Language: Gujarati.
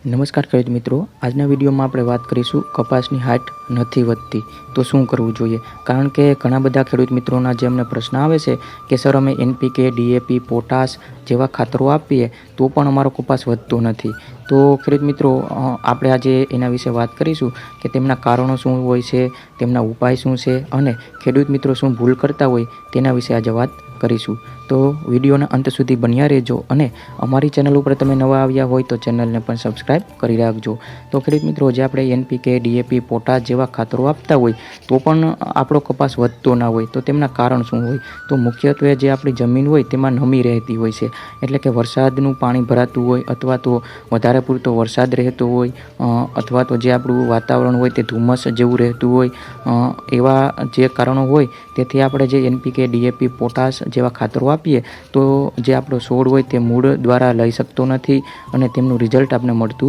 નમસ્કાર ખેડૂત મિત્રો, આજના વિડીયોમાં આપણે વાત કરીશું કપાસની હાઇટ નથી વધતી તો શું કરવું જોઈએ। કારણ કે ઘણા બધા ખેડૂત મિત્રોના જે અમને પ્રશ્ન આવે છે કે સર અમે NPK, DAP, પોટાશ જેવા ખાતરો આપીએ તો પણ અમારો કપાસ વધતો નથી। તો ખેડૂત મિત્રો આપણે આજે એના વિશે વાત કરીશું કે તેમના કારણો શું હોય છે, તેમના ઉપાય શું છે અને ખેડૂત મિત્રો શું ભૂલ કરતા હોય તેના વિશે આજે વાત કરીશું। તો વિડીયોના અંત સુધી બન્યા રહેજો અને અમારી ચેનલ ઉપર તમે નવા આવ્યા હોય તો ચેનલને પણ સબસ્ક્રાઈબ કરી રાખજો। તો ખેડૂત મિત્રો, જે આપણે NPK, DAP, પોટાશ જેવા ખાતરો આપતા હોય તો પણ આપણો કપાસ વધતો ના હોય તો તેમના કારણ શું હોય? તો મુખ્યત્વે જે આપણી જમીન હોય તેમાં નમી રહેતી હોય છે, એટલે કે વરસાદનું પાણી ભરાતું હોય અથવા તો વધારે પૂરતો વરસાદ રહેતો હોય અથવા તો જે આપણું વાતાવરણ હોય તે ધુમ્મસ જેવું રહેતું હોય, એવા જે કારણો હોય તેથી આપણે જે NPK, DAP, પોટાશ જેવા ખાતરો આપીએ તો જે આપણો છોડ હોય તે મૂળ દ્વારા લઈ શકતો નથી અને તેમનું રિઝલ્ટ આપણે મળતું